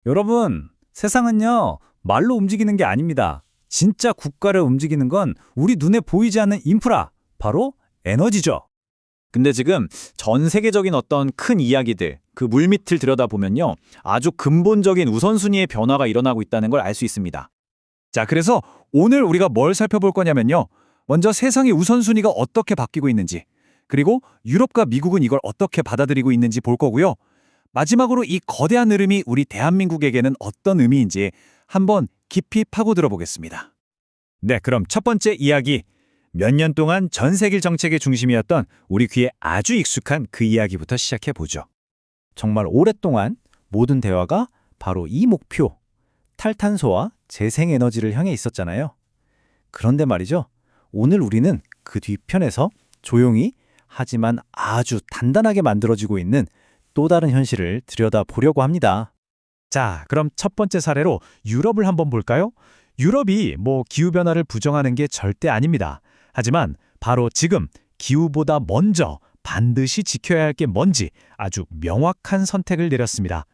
여러분, 세상은요, 말로 움직이는 게 아닙니다. 진짜 국가를 움직이는 건 우리 눈에 보이지 않는 인프라, 바로 에너지죠. 근데 지금 전 세계적인 어떤 큰 이야기들, 그 물밑을 들여다보면요. 아주 근본적인 우선순위의 변화가 일어나고 있다는 걸 알 수 있습니다. 자, 그래서 오늘 우리가 뭘 살펴볼 거냐면요. 먼저 세상의 우선순위가 어떻게 바뀌고 있는지, 그리고 유럽과 미국은 이걸 어떻게 받아들이고 있는지 볼 거고요. 마지막으로 이 거대한 흐름이 우리 대한민국에게는 어떤 의미인지 한번 깊이 파고들어 보겠습니다. 네, 그럼 첫 번째 이야기. 몇 년 동안 전 세계 정책의 중심이었던 우리 귀에 아주 익숙한 그 이야기부터 시작해 보죠. 정말 오랫동안 모든 대화가 바로 이 목표, 탈탄소와 재생에너지를 향해 있었잖아요. 그런데 말이죠. 오늘 우리는 그 뒤편에서 조용히 하지만 아주 단단하게 만들어지고 있는 또 다른 현실을 들여다보려고 합니다. 자, 그럼 첫 번째 사례로 유럽을 한번 볼까요? 유럽이 기후변화를 부정하는 게 절대 아닙니다. 하지만 바로 지금 기후보다 먼저 반드시 지켜야 할 게 뭔지 아주 명확한 선택을 내렸습니다.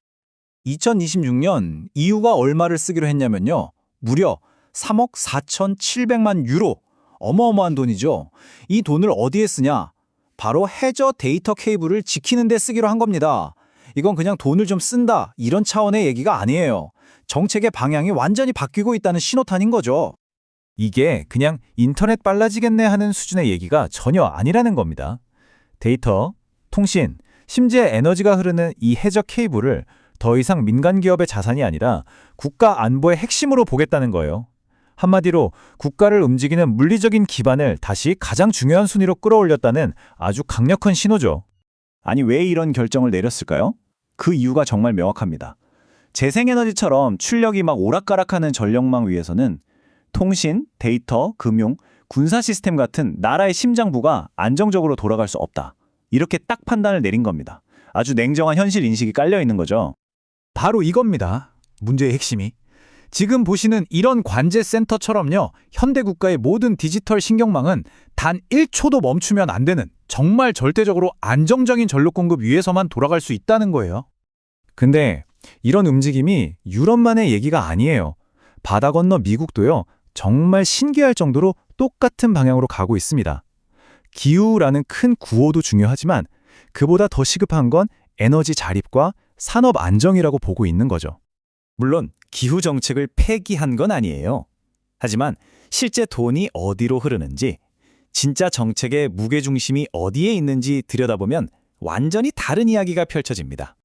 2026년 EU가 얼마를 쓰기로 했냐면요. 무려 3억 4,700만 유로. 어마어마한 돈이죠. 이 돈을 어디에 쓰냐? 바로 해저 데이터 케이블을 지키는 데 쓰기로 한 겁니다. 이건 그냥 돈을 좀 쓴다 이런 차원의 얘기가 아니에요. 정책의 방향이 완전히 바뀌고 있다는 신호탄인 거죠. 이게 그냥 인터넷 빨라지겠네 하는 수준의 얘기가 전혀 아니라는 겁니다. 데이터, 통신, 심지어 에너지가 흐르는 이 해저 케이블을 더 이상 민간 기업의 자산이 아니라 국가 안보의 핵심으로 보겠다는 거예요. 한마디로 국가를 움직이는 물리적인 기반을 다시 가장 중요한 순위로 끌어올렸다는 아주 강력한 신호죠. 아니 왜 이런 결정을 내렸을까요? 그 이유가 정말 명확합니다. 재생에너지처럼 출력이 막 오락가락하는 전력망 위에서는 통신, 데이터, 금융, 군사 시스템 같은 나라의 심장부가 안정적으로 돌아갈 수 없다. 이렇게 딱 판단을 내린 겁니다. 아주 냉정한 현실 인식이 깔려 있는 거죠. 바로 이겁니다. 문제의 핵심이. 지금 보시는 이런 관제센터처럼요. 현대 국가의 모든 디지털 신경망은 단 1초도 멈추면 안 되는 정말 절대적으로 안정적인 전력 공급 위에서만 돌아갈 수 있다는 거예요. 근데 이런 움직임이 유럽만의 얘기가 아니에요. 바다 건너 미국도요. 정말 신기할 정도로 똑같은 방향으로 가고 있습니다. 기후라는 큰 구호도 중요하지만 그보다 더 시급한 건 에너지 자립과 산업 안정이라고 보고 있는 거죠. 물론 기후 정책을 폐기한 건 아니에요. 하지만 실제 돈이 어디로 흐르는지, 진짜 정책의 무게중심이 어디에 있는지 들여다보면 완전히 다른 이야기가 펼쳐집니다.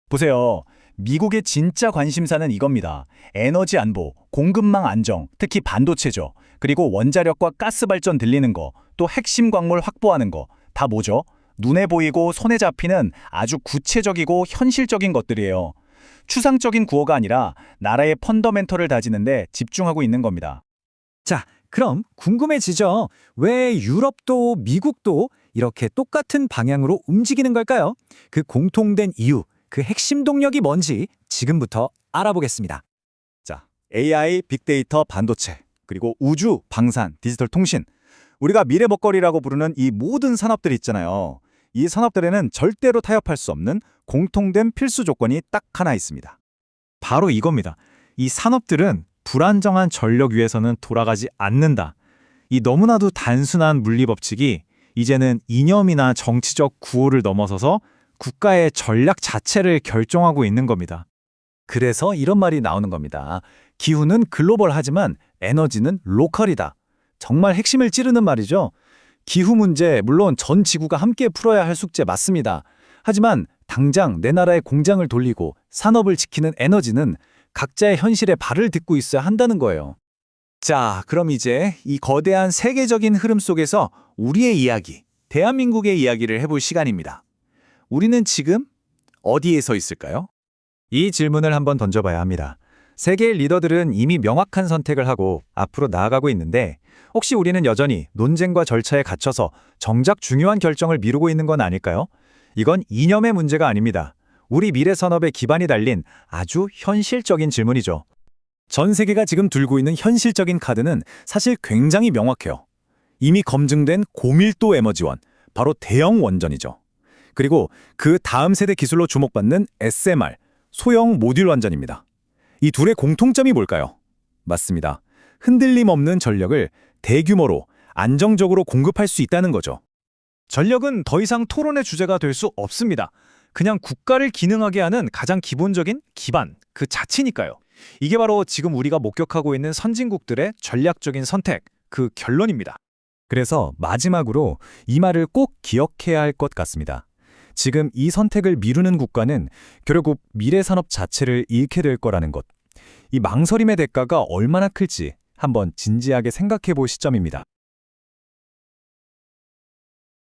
보세요. 미국의 진짜 관심사는 이겁니다. 에너지 안보, 공급망 안정, 특히 반도체죠. 그리고 원자력과 가스 발전 들리는 거, 또 핵심 광물 확보하는 거, 다 뭐죠? 눈에 보이고 손에 잡히는 아주 구체적이고 현실적인 것들이에요. 추상적인 구호가 아니라 나라의 펀더멘털을 다지는데 집중하고 있는 겁니다. 자, 그럼 궁금해지죠? 왜 유럽도 미국도 이렇게 똑같은 방향으로 움직이는 걸까요? 그 공통된 이유, 그 핵심 동력이 뭔지 지금부터 알아보겠습니다. 자, AI, 빅데이터, 반도체, 그리고 우주, 방산, 디지털 통신. 우리가 미래 먹거리라고 부르는 이 모든 산업들이 있잖아요. 이 산업들에는 절대로 타협할 수 없는 공통된 필수 조건이 딱 하나 있습니다. 바로 이겁니다. 이 산업들은 불안정한 전력 위에서는 돌아가지 않는다. 이 너무나도 단순한 물리 법칙이 이제는 이념이나 정치적 구호를 넘어서서 국가의 전략 자체를 결정하고 있는 겁니다. 그래서 이런 말이 나오는 겁니다. 기후는 글로벌하지만 에너지는 로컬이다. 정말 핵심을 찌르는 말이죠. 기후 문제, 물론 전 지구가 함께 풀어야 할 숙제 맞습니다. 하지만 당장 내 나라의 공장을 돌리고 산업을 지키는 에너지는 각자의 현실에 발을 딛고 있어야 한다는 거예요. 자, 그럼 이제 이 거대한 세계적인 흐름 속에서 우리의 이야기, 대한민국의 이야기를 해볼 시간입니다. 우리는 지금 어디에 서 있을까요? 이 질문을 한번 던져봐야 합니다. 세계의 리더들은 이미 명확한 선택을 하고 앞으로 나아가고 있는데 혹시 우리는 여전히 논쟁과 절차에 갇혀서 정작 중요한 결정을 미루고 있는 건 아닐까요? 이건 이념의 문제가 아닙니다. 우리 미래 산업의 기반이 달린 아주 현실적인 질문이죠. 전 세계가 지금 들고 있는 현실적인 카드는 사실 굉장히 명확해요. 이미 검증된 고밀도 에너지원, 바로 대형 원전이죠. 그리고 그 다음 세대 기술로 주목받는 SMR, 소형 모듈 원전입니다. 이 둘의 공통점이 뭘까요? 맞습니다. 흔들림 없는 전력을 대규모로 안정적으로 공급할 수 있다는 거죠. 전력은 더 이상 토론의 주제가 될 수 없습니다. 그냥 국가를 기능하게 하는 가장 기본적인 기반, 그 자체니까요. 이게 바로 지금 우리가 목격하고 있는 선진국들의 전략적인 선택, 그 결론입니다. 그래서 마지막으로 이 말을 꼭 기억해야 할 것 같습니다. 지금 이 선택을 미루는 국가는 결국 미래 산업 자체를 잃게 될 거라는 것. 이 망설임의 대가가 얼마나 클지 한번 진지하게 생각해 볼 시점입니다.